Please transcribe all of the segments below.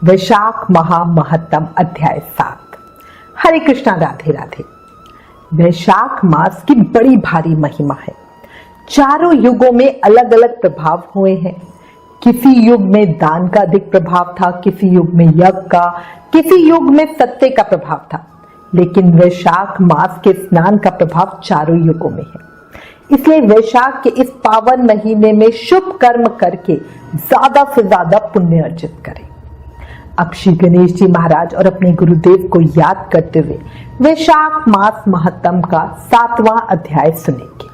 वैशाख महामहत्तम अध्याय 7। हरे कृष्णा, राधे राधे। वैशाख मास की बड़ी भारी महिमा है। चारों युगों में अलग अलग प्रभाव हुए हैं। किसी युग में दान का अधिक प्रभाव था, किसी युग में यज्ञ का, किसी युग में सत्य का प्रभाव था, लेकिन वैशाख मास के स्नान का प्रभाव चारों युगों में है। इसलिए वैशाख के इस पावन महीने में शुभ कर्म करके ज्यादा से ज्यादा पुण्य अर्जित करें। अब श्री गणेश जी महाराज और अपने गुरुदेव को याद करते हुए वैशाख मास महत्तम का 7वां अध्याय सुनेंगे।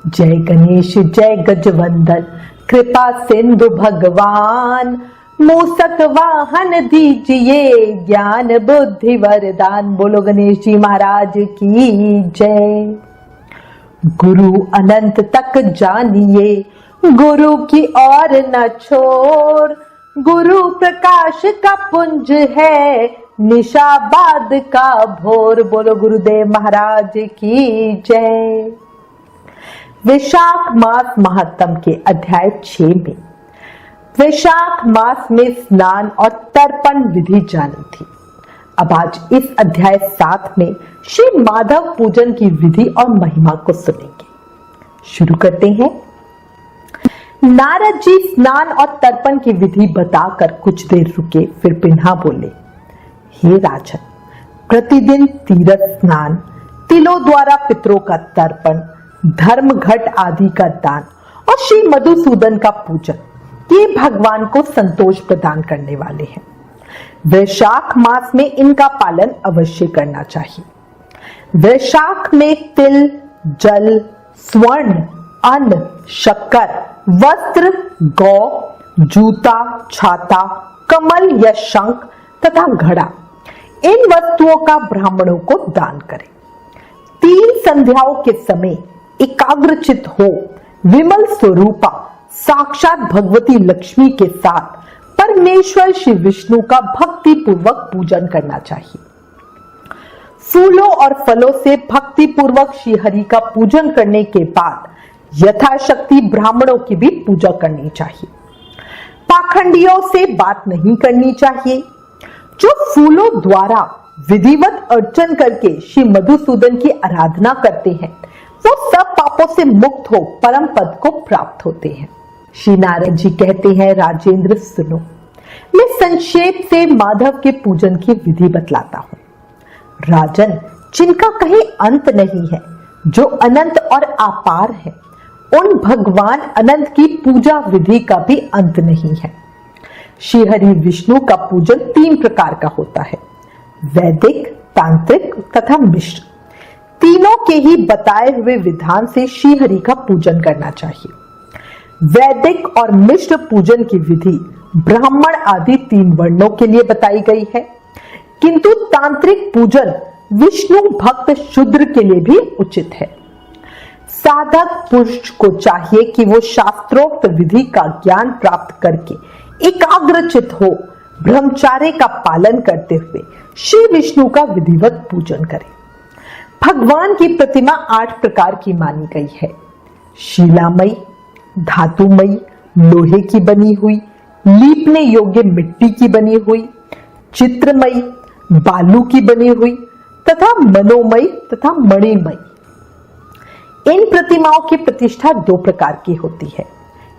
जय गणेश जय गजवंदन, कृपा सिंधु भगवान, मूसक वाहन दीजिए, ज्ञान बुद्धि वरदान। बोलो गणेश जी महाराज की जय। गुरु अनंत तक जानिए, गुरु की ओर न छोड़, गुरु प्रकाश का पुंज है, निशाबाद का भोर। बोलो गुरुदेव महाराज की जय। वैशाख मास महत्तम के अध्याय 6 में वैशाख मास में स्नान और तर्पण विधि जानी थी। अब आज इस अध्याय 7 में श्री माधव पूजन की विधि और महिमा को सुनेंगे। शुरू करते हैं। नारद जी स्नान और तर्पण की विधि बताकर कुछ देर रुके, फिर पिन्हा बोले, हे राजन, प्रतिदिन तीर्थ स्नान, तिलों द्वारा पितरों का तर्पण, धर्म घट आदि का दान और श्री मधुसूदन का पूजन, ये भगवान को संतोष प्रदान करने वाले हैं। वैशाख मास में इनका पालन अवश्य करना चाहिए। वैशाख में तिल, जल, स्वर्ण, अन्न, शक्कर, वस्त्र, गौ, जूता, छाता, कमल या शंख तथा घड़ा, इन वस्तुओं का ब्राह्मणों को दान करें। 3 संध्याओं के समय एकाग्रचित हो विमल स्वरूपा साक्षात भगवती लक्ष्मी के साथ परमेश्वर श्री विष्णु का भक्ति पूर्वक पूजन करना चाहिए। फूलों और फलों से भक्ति पूर्वक श्री हरि का पूजन करने के बाद यथाशक्ति ब्राह्मणों की भी पूजा करनी चाहिए। पाखंडियों से बात नहीं करनी चाहिए। जो फूलों द्वारा विधिवत अर्चन करके श्री मधुसूदन की आराधना करते हैं, वो सब पापों से मुक्त हो परम पद को प्राप्त होते हैं। श्री नारद जी कहते हैं, राजेंद्र सुनो, मैं संक्षेप से माधव के पूजन की विधि बतलाता हूं। राजन, जिनका कहीं अंत नहीं है, जो अनंत और अपार है, उन भगवान अनंत की पूजा विधि का भी अंत नहीं है। श्री हरि विष्णु का पूजन 3 प्रकार का होता है, वैदिक, तांत्रिक तथा मिश्र। तीनों के ही बताए हुए विधान से श्री हरि का पूजन करना चाहिए। वैदिक और मिश्र पूजन की विधि ब्राह्मण आदि 3 वर्णों के लिए बताई गई है, किंतु तांत्रिक पूजन विष्णु भक्त शूद्र के लिए भी उचित है। साधक पुरुष को चाहिए कि वो शास्त्रोक्त विधि का ज्ञान प्राप्त करके एकाग्रचित हो ब्रह्मचार्य का पालन करते हुए श्री विष्णु का विधिवत पूजन करे। भगवान की प्रतिमा 8 प्रकार की मानी गई है, शीलामयी, धातुमयी, लोहे की बनी हुई, लीपने योग्य मिट्टी की बनी हुई, चित्रमयी, बालू की बनी हुई तथा मनोमयी तथा मणिमयी। इन प्रतिमाओं की प्रतिष्ठा 2 प्रकार की होती है,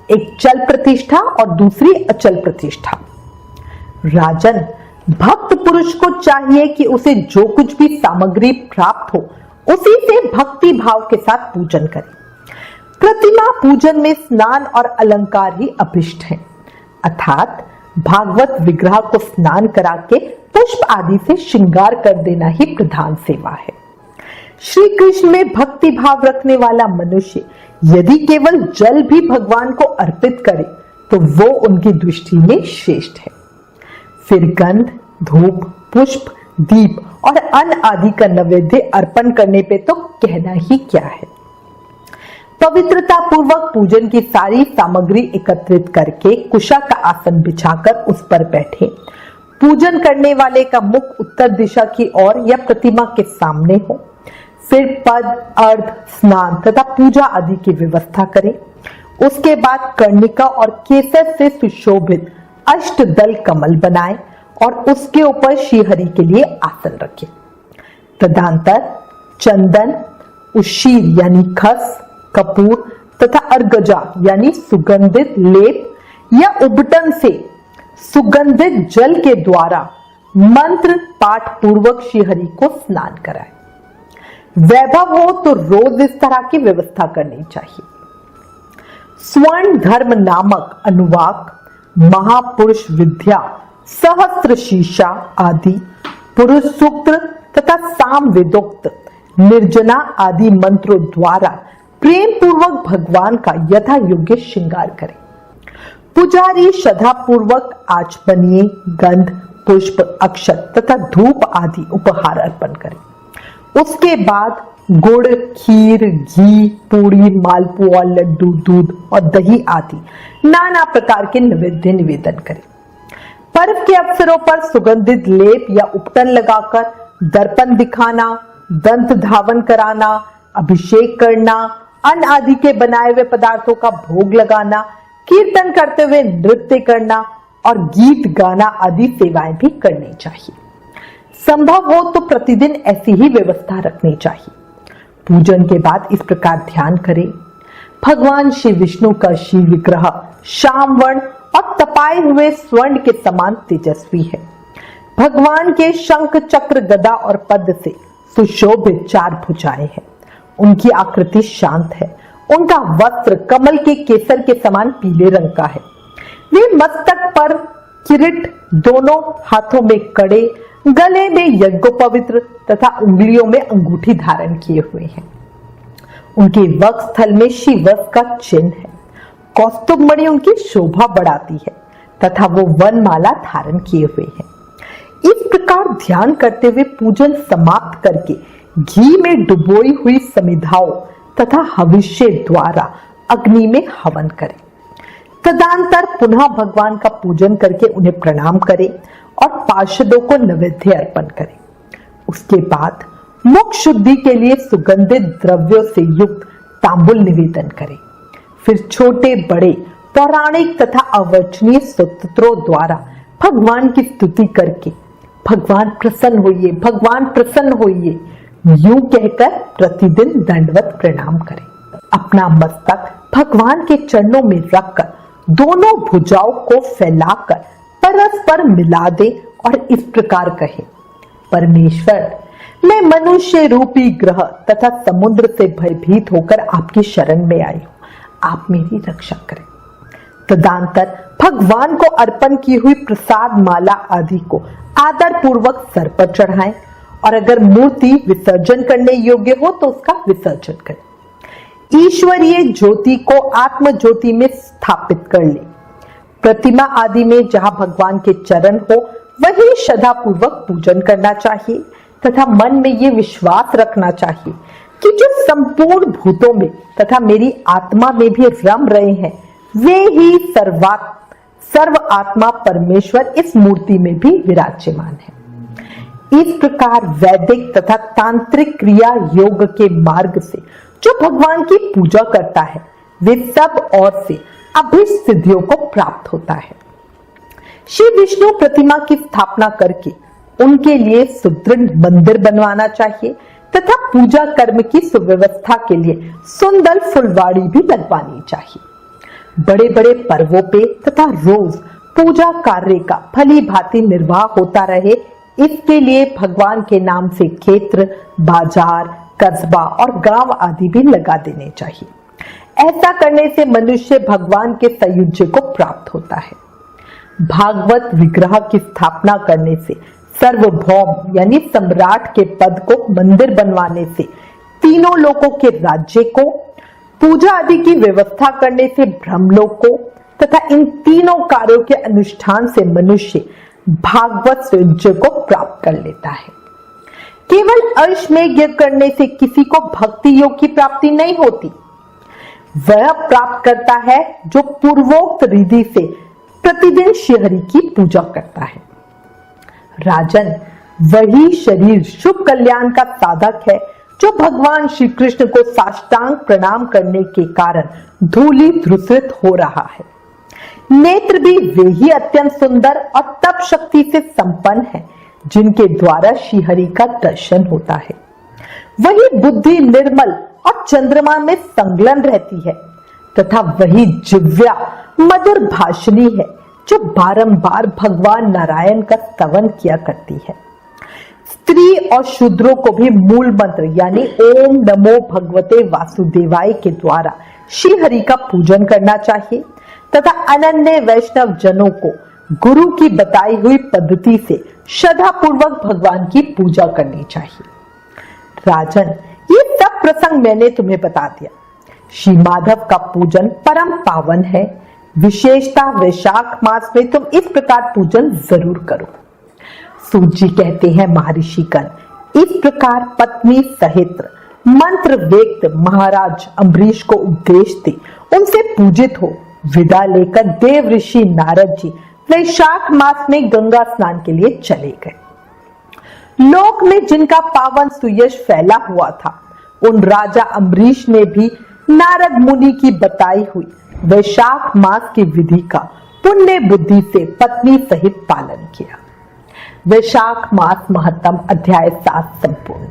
एक चल प्रतिष्ठा और दूसरी अचल प्रतिष्ठा। राजन, भक्त पुरुष को चाहिए कि उसे जो कुछ भी सामग्री प्राप्त हो, उसी से भक्ति भाव के साथ पूजन करे। प्रतिमा पूजन में स्नान और अलंकार ही अभिष्ट हैं, अर्थात भागवत विग्रह को स्नान करा के पुष्प आदि से श्रृंगार कर देना ही प्रधान सेवा है। श्री कृष्ण में भक्ति भाव रखने वाला मनुष्य यदि केवल जल भी भगवान को अर्पित करे तो वो उनकी दृष्टि में श्रेष्ठ है। फिर गंध, धूप, पुष्प, दीप और अन्न आदि का नैवेद्य अर्पण करने पे तो कहना ही क्या है। पवित्रता पूर्वक पूजन की सारी सामग्री एकत्रित करके कुशा का आसन बिछाकर उस पर बैठे। पूजन करने वाले का मुख उत्तर दिशा की ओर या प्रतिमा के सामने हो। फिर पद, अर्घ, स्नान तथा पूजा आदि की व्यवस्था करें। उसके बाद कर्णिका और केसर से सुशोभित अष्टदल कमल बनाए और उसके ऊपर श्रीहरि के लिए आसन रखे। तदनंतर चंदन, उशीर यानी खस, कपूर तथा अर्गजा यानी सुगंधित लेप या उबटन से सुगंधित जल के द्वारा मंत्र पाठ पूर्वक श्रीहरि को स्नान कराए। वैभव हो तो रोज इस तरह की व्यवस्था करनी चाहिए। स्वर्ण धर्म नामक अनुवाक, महापुरुष विद्या, सहस्त्र शीशा आदि, पुरुष सूक्त तथा साम वेदोक्त, निर्जना आदि मंत्रों द्वारा प्रेम पूर्वक भगवान का यथा योग्य श्रृंगार करें। पुजारी श्रद्धा पूर्वक आचमनीय गंध, पुष्प, अक्षत तथा धूप आदि उपहार अर्पण करें। उसके बाद गुड़, खीर, घी, पूड़ी, मालपुआ, लड्डू, दूध और दही आदि नाना प्रकार के नैवेद्य निवेदन करें। पर्व के अवसरों पर सुगंधित लेप या उपटन लगाकर दर्पण दिखाना, दंत धावन कराना, अभिषेक करना, अन्न आदि के बनाए हुए पदार्थों का भोग लगाना, कीर्तन करते हुए नृत्य करना और गीत गाना आदि सेवाएं भी करनी चाहिए। संभव हो तो प्रतिदिन ऐसी ही व्यवस्था रखनी चाहिए। पूजन के बाद इस प्रकार ध्यान करें। भगवान श्री विष्णु का शिव विग्रह श्यामवर्ण और तपाए हुए स्वर्ण के समान तेजस्वी है। भगवान के शंख, चक्र, गदा और पद्म से सुशोभित 4 भुजाएं हैं। उनकी आकृति शांत है। उनका वस्त्र कमल के केसर के समान पीले रंग का है। वे मस्तक पर किरीट, दोनों हाथों में कड़े, गले में यज्ञोपवित्र तथा उंगलियों में अंगूठी धारण किए हुए हैं। उनके वक्ष स्थल में शिवस का चिन्ह है। कौस्तुभ मणि उनकी शोभा बढ़ाती है तथा वो वनमाला धारण किए हुए हैं। इस प्रकार ध्यान करते हुए पूजन समाप्त करके घी में डुबोई हुई समिधाओं तथा हविष्य द्वारा अग्नि में हवन करें। तदनंतर पुनः भगवान का पूजन करके उन्हें प्रणाम करें और पार्षदों को नैवेद्य अर्पण करें। उसके बाद मुख शुद्धि के लिए सुगंधित द्रव्यों से युक्त तांबुल निवेदन करें। फिर छोटे बड़े पौराणिक तथा अवर्चनीय स्तोत्रों द्वारा भगवान की स्तुति करके भगवान प्रसन्न होइए, भगवान प्रसन्न होइए यूं कहकर प्रतिदिन दंडवत प्रणाम करें। अपना मस्तक भगवान के चरणों में रखकर दोनों भुजाओं को फैलाकर परस्पर मिला दे और इस प्रकार कहे, परमेश्वर, मैं मनुष्य रूपी ग्रह तथा समुद्र से भयभीत होकर आपकी शरण में आई हूं, आप मेरी रक्षा करें। तदनंतर भगवान को अर्पण की हुई प्रसाद माला आदि को आदर पूर्वक सर पर चढ़ाएं और अगर मूर्ति विसर्जन करने योग्य हो तो उसका विसर्जन करें। ईश्वरीय ज्योति को आत्म ज्योति में स्थापित कर ले। प्रतिमा आदि में जहां भगवान के चरण हो वही श्रद्धा पूर्वक पूजन करना चाहिए तथा मन में ये विश्वास रखना चाहिए कि जो संपूर्ण भूतों में तथा मेरी आत्मा में भी रम रहे हैं वे ही सर्व आत्मा परमेश्वर इस मूर्ति में भी विराजमान है। इस प्रकार वैदिक तथा तांत्रिक क्रिया योग के मार्ग से जो भगवान की पूजा करता है वे सब और से अभीष्ट सिद्धियों को प्राप्त होता है। श्री विष्णु प्रतिमा की स्थापना करके उनके लिए सुदृढ़ मंदिर बनवाना चाहिए तथा पूजा कर्म की सुव्यवस्था के लिए सुंदर फुलवाड़ी भी लगवानी चाहिए। बड़े बड़े पर्वों पे तथा रोज पूजा कार्य का भली भांति निर्वाह होता रहे, इसके लिए भगवान के नाम से क्षेत्र, बाजार, कस्बा और गांव आदि भी लगा देने चाहिए। ऐसा करने से मनुष्य भगवान के सायुज्य को प्राप्त होता है। भागवत विग्रह की स्थापना करने से, सर्वभौम यानी सम्राट के पद को मंदिर बनवाने से, तीनों लोकों के राज्य को, पूजा आदि की व्यवस्था करने से ब्रह्मलोक को तथा इन तीनों कार्यों के अनुष्ठान से मनुष्य भागवत सायुज्य को प्राप्त कर लेता है। केवल अश्वमेध यज्ञ करने से किसी को भक्ति योग की प्राप्ति नहीं होती। वह प्राप्त करता है जो पूर्वोक्त विधि से प्रतिदिन श्रीहरि की पूजा करता है। राजन, वही शरीर शुभ कल्याण का साधक है जो भगवान श्री कृष्ण को साष्टांग प्रणाम करने के कारण धूलिधूसरित हो रहा है। नेत्र भी वे ही अत्यंत सुंदर और तप शक्ति से संपन्न है जिनके द्वारा श्रीहरि का दर्शन होता है। वही बुद्धि निर्मल और चंद्रमा में संलग्न रहती है तथा वही जिव्या मधुर भाषिणी है जो बारंबार भगवान नारायण का स्तवन किया करती है। स्त्री और शूद्रों को भी मूल मंत्र यानी ओम नमो भगवते वासुदेवाय के द्वारा श्री हरि का पूजन करना चाहिए तथा अनन्य वैष्णव जनों को गुरु की बताई हुई पद्धति से श्रद्धा पूर्वक भगवान की पूजा करनी चाहिए। राजन, ये सब प्रसंग मैंने तुम्हें बता दिया। श्री माधव का पूजन परम पावन है। विशेषता वैशाख मास में तुम इस प्रकार पूजन जरूर करो। सूत जी कहते हैं, महर्षि गण इस प्रकार पत्नी सहित मंत्र वेद महाराज अम्बरीश को उपदेश दे उनसे पूजित हो विदा लेकर देव ऋषि नारद जी वैशाख मास में गंगा स्नान के लिए चले गए। लोक में जिनका पावन सुयश फैला हुआ था उन राजा अम्बरीश ने भी नारद मुनि की बताई हुई वैशाख मास की विधि का पुण्य बुद्धि से पत्नी सहित पालन किया। वैशाख मास महत्तम अध्याय 7 संपूर्ण।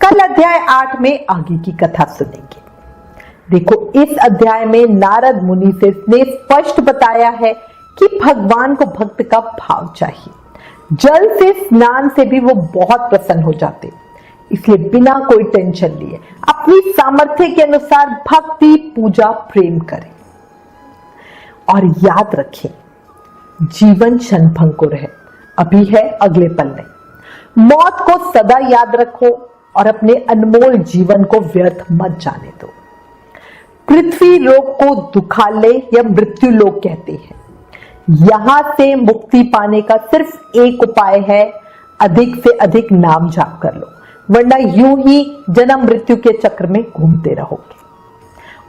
कल अध्याय 8 में आगे की कथा सुनेंगे। देखो, इस अध्याय में नारद मुनि से ने स्पष्ट बताया है कि भगवान को भक्त का भाव चाहिए। जल से स्नान से भी वो बहुत प्रसन्न हो जाते, इसलिए बिना कोई टेंशन लिए अपनी सामर्थ्य के अनुसार भक्ति पूजा प्रेम करें। और याद रखें, जीवन क्षणभंगुर है, अभी है अगले पल नहीं। मौत को सदा याद रखो और अपने अनमोल जीवन को व्यर्थ मत जाने दो। पृथ्वी लोक को दुखालय या मृत्यु लोक कहते हैं। यहां से मुक्ति पाने का सिर्फ एक उपाय है, अधिक से अधिक नाम जाप कर लो, वरना यूं ही जन्म मृत्यु के चक्र में घूमते रहोगे।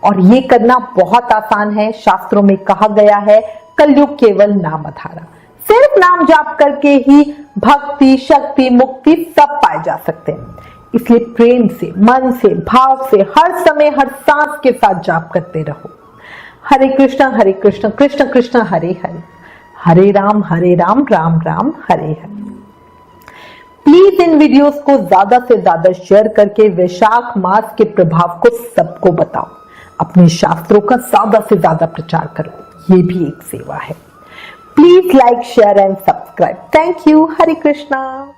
और ये करना बहुत आसान है। शास्त्रों में कहा गया है, कलयुग केवल नाम आधारा। सिर्फ नाम जाप करके ही भक्ति शक्ति मुक्ति सब पाए जा सकते हैं। इसलिए प्रेम से, मन से, भाव से हर समय हर सांस के साथ जाप करते रहो। हरे कृष्ण कृष्ण कृष्ण हरे हरे, हरे Ram Ram Ram Hare Hare. Please in videos को ज्यादा से ज्यादा शेयर करके वैशाख मास के प्रभाव को सबको बताओ। अपने शास्त्रों का ज्यादा से ज्यादा प्रचार करो, ये भी एक सेवा है। Please like share and subscribe. Thank you. Hare Krishna.